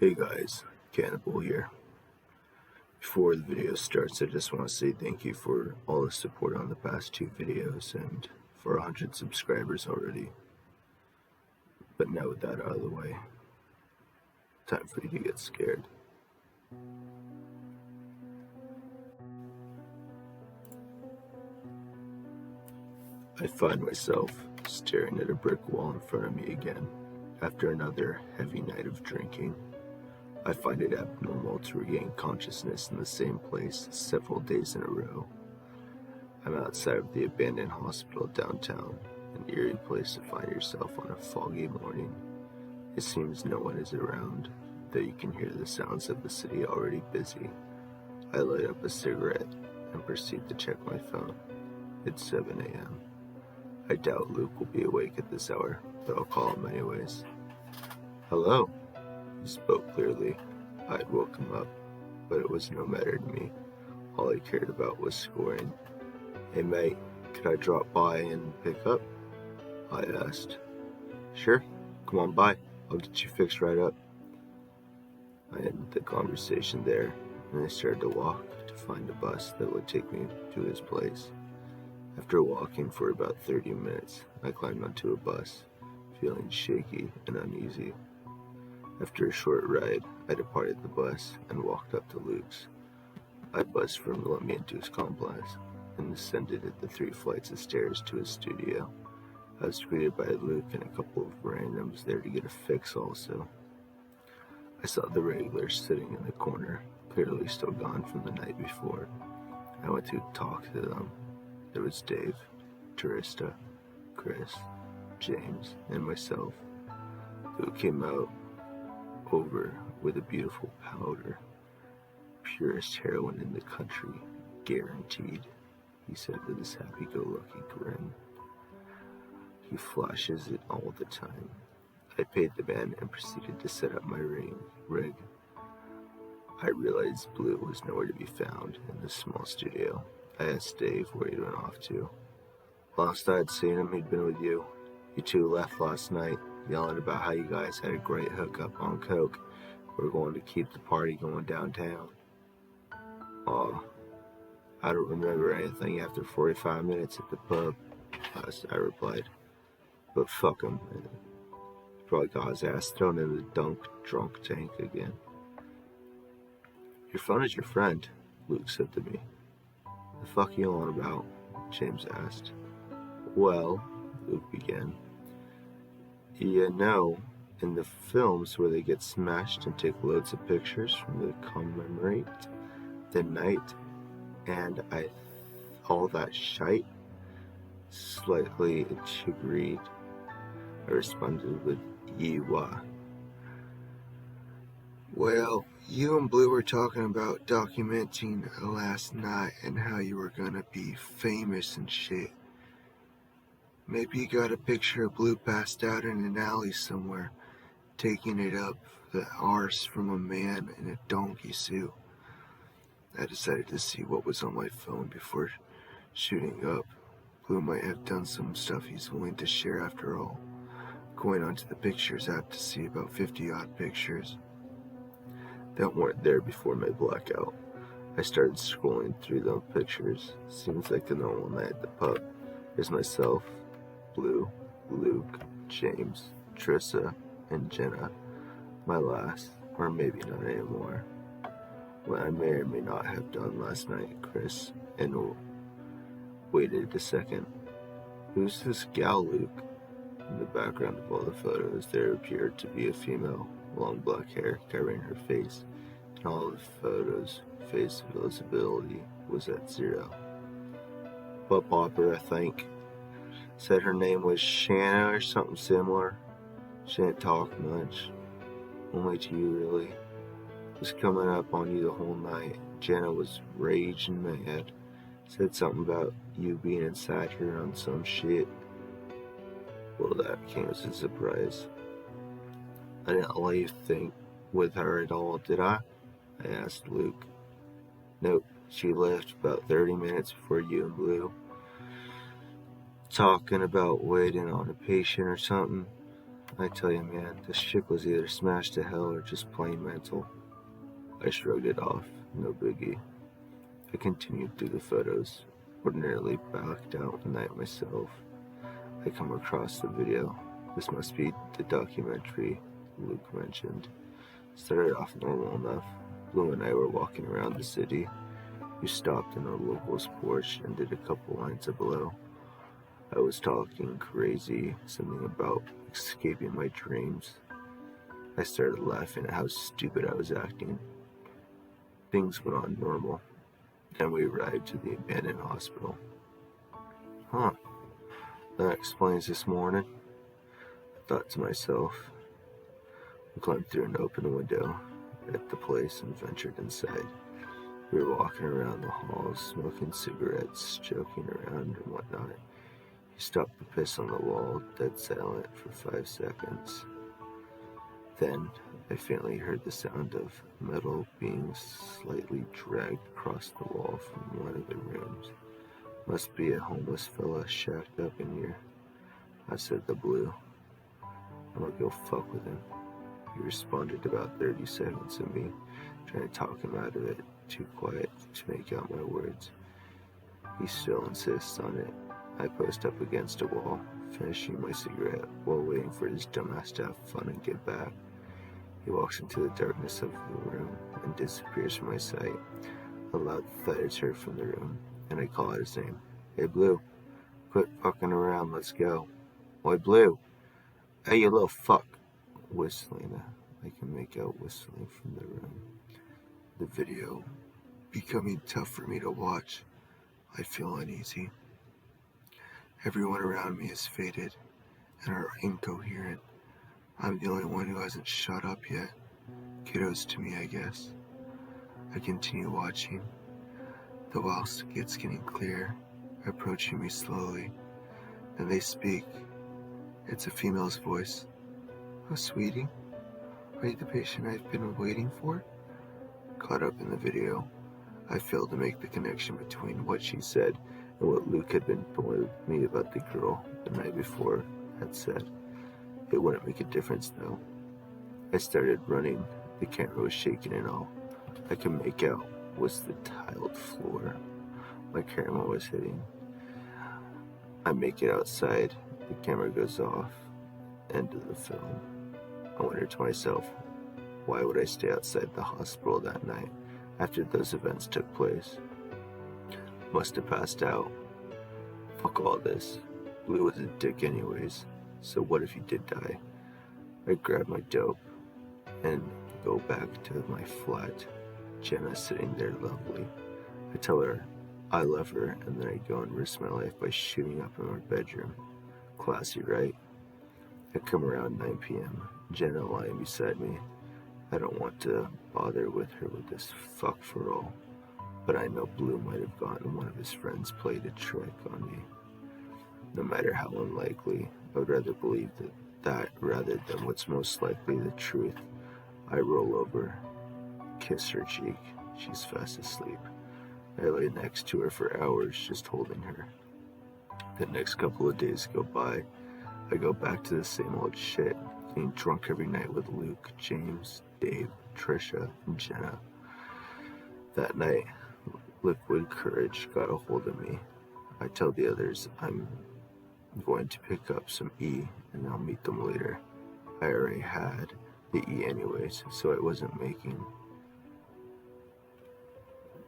Hey guys, Cannibal here. Before the video starts, I just want to say thank you for all the support on the past two videos and for 100 subscribers already. But now with that out of the way, time for you to get scared. I find myself staring at a brick wall in front of me again after another heavy night of drinking. I find it abnormal to regain consciousness in the same place several days in a row. I'm outside of the abandoned hospital downtown, an eerie place to find yourself on a foggy morning. It seems no one is around, though you can hear the sounds of the city already busy. I light up a cigarette and proceed to check my phone. It's 7 a.m. I doubt Luke will be awake at this hour, but I'll call him anyways. Hello? He spoke clearly. I'd woke him up, but it was no matter to me. All I cared about was scoring. Hey mate, could I drop by and pick up? I asked. Sure, come on by. I'll get you fixed right up. I ended the conversation there, and I started to walk to find a bus that would take me to his place. After walking for about 30 minutes, I climbed onto a bus, feeling shaky and uneasy. After a short ride, I departed the bus and walked up to Luke's. I buzzed for him to let me into his complex and descended at the 3 flights of stairs to his studio. I was greeted by Luke and a couple of randoms there to get a fix also. I saw the regulars sitting in the corner, clearly still gone from the night before. I went to talk to them. There was Dave, Teresta, Chris, James, and myself. Luke came out over with a beautiful powder. Purest heroin in the country, guaranteed, he said with his happy-go-lucky grin. He flashes it all the time. I paid the man and proceeded to set up my rig. I realized Blue was nowhere to be found in the small studio. I asked Dave where he went off to. Last I'd seen him, he'd been with you. You two left last night, yelling about how you guys had a great hookup on coke. We're going to keep the party going downtown. Oh, I don't remember anything after 45 minutes at the pub, I replied. But fuck him. He probably got his ass thrown in the drunk tank again. Your phone is your friend, Luke said to me. The fuck you on about? James asked. Well, Luke began. You know, in the films where they get smashed and take loads of pictures from to commemorate the night and all that shite, slightly agreed. I responded with Yeewa. Well, you and Blue were talking about documenting last night and how you were gonna be famous and shit. Maybe you got a picture of Blue passed out in an alley somewhere, taking it up the arse from a man in a donkey suit. I decided to see what was on my phone before shooting up. Blue might have done some stuff he's willing to share after all. Going onto the pictures app to see about 50-odd pictures that weren't there before my blackout. I started scrolling through the pictures. Seems like a normal night at the pub. There's myself, Blue, Luke, James, Trissa, and Jenna. My last, or maybe not anymore. What I may or may not have done last night, Chris, and waited a second. Who's this gal, Luke? In the background of all the photos, there appeared to be a female, long black hair covering her face. In all the photos, face visibility was at 0. Butt popper, I think. Said her name was Shanna or something similar. She didn't talk much. Only to you, really. Was coming up on you the whole night. Jenna was raging mad. Said something about you being inside her on some shit. Well, that came as a surprise. I didn't leave with her at all, did I? I asked Luke. Nope, she left about 30 minutes before you and Blue. Talking about waiting on a patient or something. I tell you, man, this chick was either smashed to hell or just plain mental. I shrugged it off. No biggie. I continued through the photos. Ordinarily blacked out one night myself. I come across the video. This must be the documentary Luke mentioned. Started off normal enough. Blue and I were walking around the city. We stopped in a local's porch and did a couple lines of below. I was talking crazy, something about escaping my dreams. I started laughing at how stupid I was acting. Things went on normal. Then we arrived to the abandoned hospital. Huh, that explains this morning, I thought to myself. I climbed through an open window at the place and ventured inside. We were walking around the halls, smoking cigarettes, joking around and whatnot. He stopped to piss on the wall, dead silent for 5 seconds. Then I faintly heard the sound of metal being slightly dragged across the wall from one of the rooms. Must be a homeless fella shacked up in here. I said to Blue, I'm gonna go fuck with him. He responded about 30 seconds of me trying to talk him out of it, too quiet to make out my words. He still insists on it. I post up against a wall, finishing my cigarette while waiting for his dumbass to have fun and get back. He walks into the darkness of the room and disappears from my sight. A loud thud is heard from the room, and I call out his name. Hey, Blue, quit fucking around, let's go. Oi, Blue. Hey, you little fuck. Whistling. I can make out whistling from the room. The video becoming tough for me to watch. I feel uneasy. Everyone around me is faded and are incoherent. I'm the only one who hasn't shut up yet. Kudos to me, I guess. I continue watching. The wall gets getting clear, approaching me slowly. Then they speak. It's a female's voice. Oh, sweetie, are you the patient I've been waiting for? Caught up in the video, I failed to make the connection between what she said and what Luke had been telling me about the girl the night before had said. It wouldn't make a difference though. I started running. The camera was shaking and all I could make out was the tiled floor my camera was hitting. I make it outside. The camera goes off. End of the film. I wondered to myself, why would I stay outside the hospital that night after those events took place? Must have passed out. Fuck all this. Blue was a dick anyways, so what if he did die? I grab my dope and go back to my flat. Jenna's sitting there lovely. I tell her I love her, and then I go and risk my life by shooting up in her bedroom. Classy, right? I come around 9 p.m. Jenna lying beside me. I don't want to bother with her with this fuck for all, but I know Blue might have gotten one of his friends played a trick on me. No matter how unlikely, I would rather believe that rather than what's most likely the truth. I roll over, kiss her cheek. She's fast asleep. I lay next to her for hours, just holding her. The next couple of days go by. I go back to the same old shit, getting drunk every night with Luke, James, Dave, Trisha, and Jenna. That night, liquid courage got a hold of me. I tell the others I'm going to pick up some E and I'll meet them later. I already had the E anyways, so I wasn't making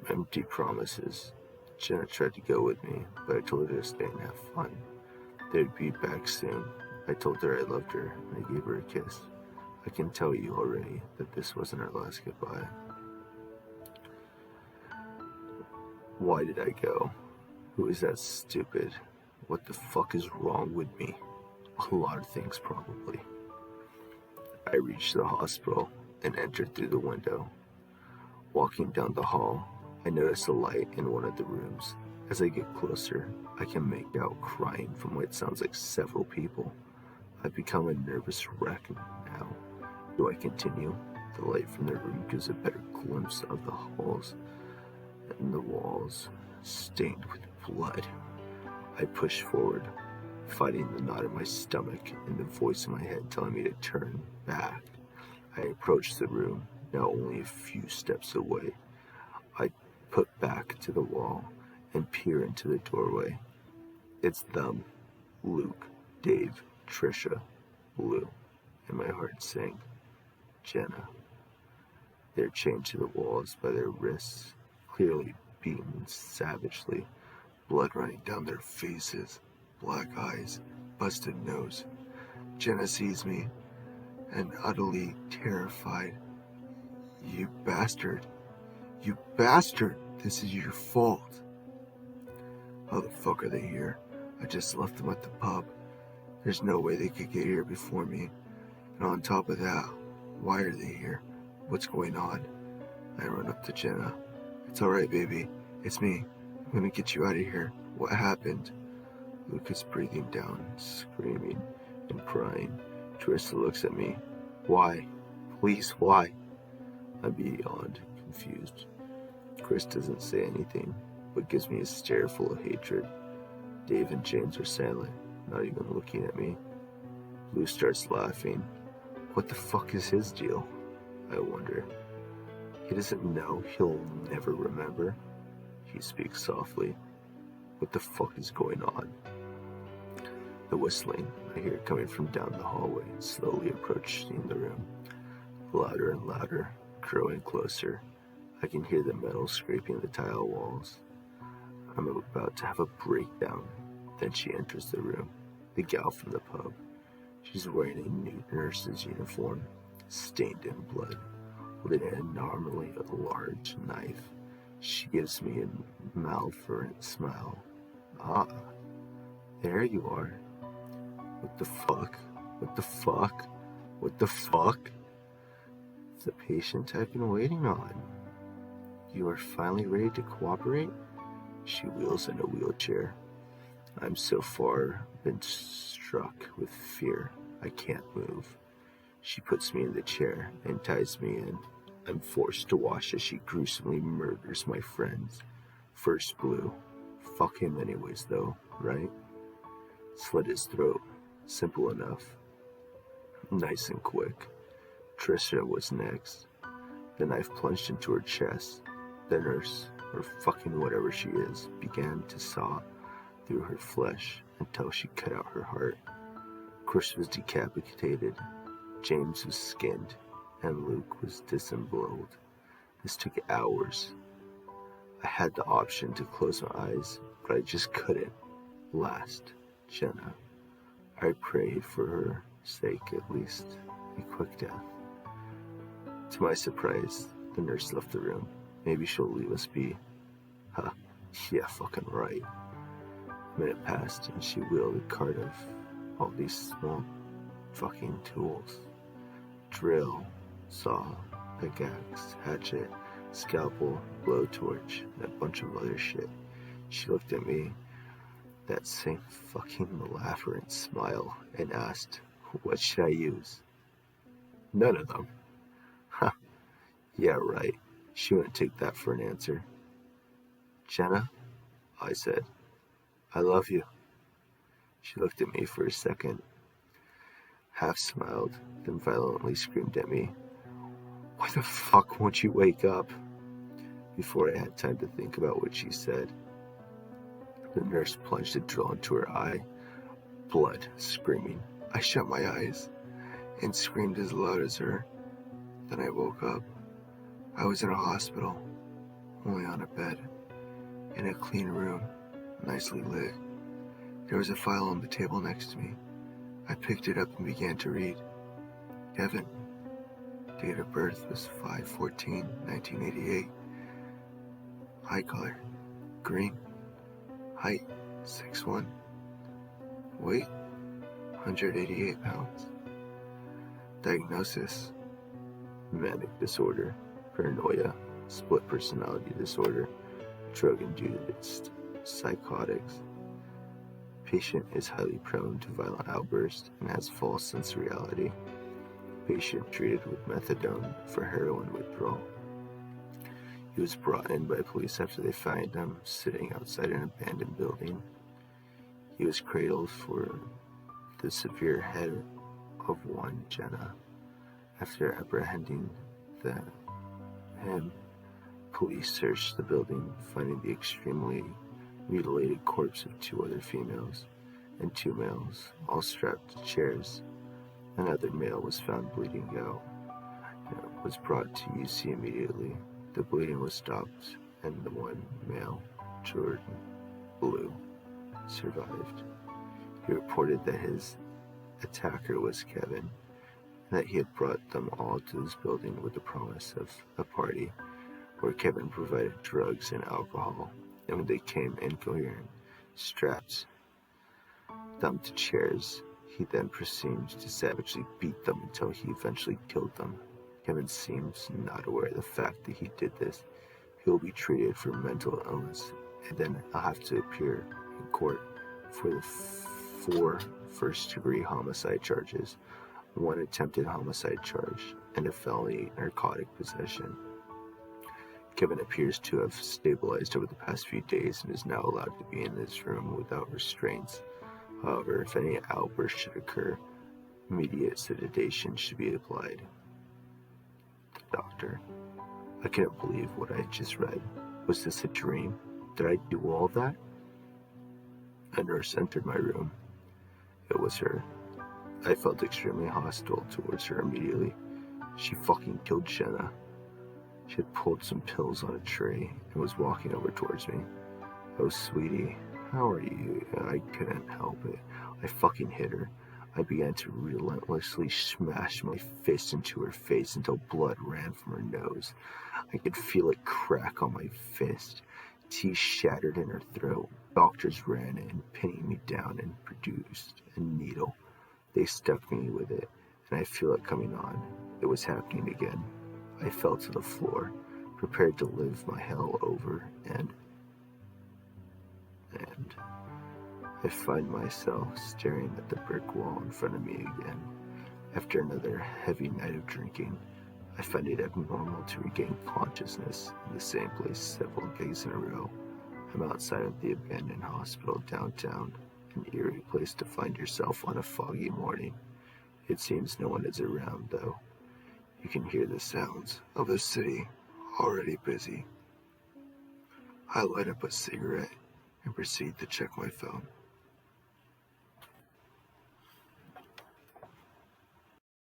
empty promises. Jenna tried to go with me, but I told her to stay and have fun. They'd be back soon. I told her I loved her, and I gave her a kiss. I can tell you already that this wasn't our last goodbye. Why did I go? Who is that stupid? What the fuck is wrong with me? A lot of things, probably. I reached the hospital and entered through the window. Walking down the hall, I noticed a light in one of the rooms. As I get closer, I can make out crying from what sounds like several people. I've become a nervous wreck now. Do I continue? The light from the room gives a better glimpse of the halls and the walls stained with blood. I push forward. fighting the knot in my stomach and the voice in my head telling me to turn back. I approached the room, now only a few steps away. I put back to the wall and peer into the doorway. It's them, Luke, Dave, Trisha, Lou, and my heart sank. Jenna. They're chained to the walls by their wrists, clearly beaten savagely, blood running down their faces, black eyes, busted nose. Jenna sees me, and utterly terrified. You bastard! You bastard! This is your fault! How the fuck are they here? I just left them at the pub. There's no way they could get here before me. And on top of that, why are they here? What's going on? I run up to Jenna. It's alright, baby. It's me. I'm gonna get you out of here. What happened? Luke is breathing down, screaming and crying. Trista looks at me. Why? Please, why? I'm beyond confused. Chris doesn't say anything, but gives me a stare full of hatred. Dave and James are silent, not even looking at me. Lou starts laughing. What the fuck is his deal? I wonder. He doesn't know. He'll never remember. He speaks softly. What the fuck is going on? The whistling I hear coming from down the hallway, slowly approaching the room. Louder and louder, growing closer. I can hear the metal scraping the tile walls. I'm about to have a breakdown. Then she enters the room, the gal from the pub. She's wearing a new nurse's uniform, stained in blood, holding an abnormally large knife. She gives me a malevolent smile. Ah, there you are. What the fuck? What the fuck? What the fuck? The patient I've been waiting on. You are finally ready to cooperate? She wheels in a wheelchair. I'm so far been struck with fear, I can't move. She puts me in the chair and ties me in. I'm forced to watch as she gruesomely murders my friends. First Blue. Fuck him anyways though, right? Slit his throat. Simple enough. Nice and quick. Trisha was next. The knife plunged into her chest. The nurse, or fucking whatever she is, began to saw through her flesh until she cut out her heart. Chris was decapitated. James was skinned. And Luke was disemboweled. This took hours. I had the option to close my eyes, but I just couldn't. Last, Jenna. I prayed for her sake at least a quick death. To my surprise, the nurse left the room. Maybe she'll leave us be. Huh, yeah, fucking right. A minute passed and she wheeled a cart of all these small fucking tools. Drill, saw, pickaxe, hatchet, scalpel, blowtorch, and a bunch of other shit. She looked at me, that same fucking malevolent smile, and asked, what should I use? None of them. Huh, yeah, right. She wouldn't take that for an answer. Jenna, I said, I love you. She looked at me for a second, half smiled, then violently screamed at me, why the fuck won't you wake up? Before I had time to think about what she said, the nurse plunged a drill into her eye, blood, screaming. I shut my eyes and screamed as loud as her. Then I woke up. I was in a hospital, only on a bed, in a clean room, nicely lit. There was a file on the table next to me. I picked it up and began to read. Kevin. Date of birth was 5/14/1988. Eye color, green. Height, 6'1". Weight, 188 pounds. Diagnosis, manic disorder, paranoia, split personality disorder, drug-induced psychotics. Patient is highly prone to violent outbursts and has false sense of reality. Patient treated with methadone for heroin withdrawal. He was brought in by police after they found him sitting outside an abandoned building. He was cradled for the severe head of one Jenna. After apprehending him, police searched the building, finding the extremely mutilated corpse of 2 other females and 2 males, all strapped to chairs. Another male was found bleeding out and was brought to UC immediately. The bleeding was stopped, and the one male, Jordan Blue, survived. He reported that his attacker was Kevin, and that he had brought them all to his building with the promise of a party where Kevin provided drugs and alcohol, and when they came incoherent, strapped them to chairs, he then proceeded to savagely beat them until he eventually killed them. Kevin seems not aware of the fact that he did this. He will be treated for mental illness, and then I'll have to appear in court for the 4 first-degree homicide charges, 1 attempted homicide charge, and a felony narcotic possession. Kevin appears to have stabilized over the past few days and is now allowed to be in his room without restraints. However, if any outburst should occur, immediate sedation should be applied. The doctor: I couldn't believe what I had just read. Was this a dream? Did I do all that? A nurse entered my room. It was her. I felt extremely hostile towards her immediately. She fucking killed Jenna. She had pulled some pills on a tray and was walking over towards me. Oh, sweetie, how are you? I couldn't help it. I fucking hit her. I began to relentlessly smash my fist into her face until blood ran from her nose. I could feel it crack on my fist. Teeth shattered in her throat. Doctors ran in, pinning me down, and produced a needle. They stuck me with it, and I feel it coming on. It was happening again. I fell to the floor, prepared to live my hell over, and I find myself staring at the brick wall in front of me again. After another heavy night of drinking, I find it abnormal to regain consciousness in the same place several days in a row. I'm outside of the abandoned hospital downtown, an eerie place to find yourself on a foggy morning. It seems no one is around, though. You can hear the sounds of the city already busy. I light up a cigarette and proceed to check my phone.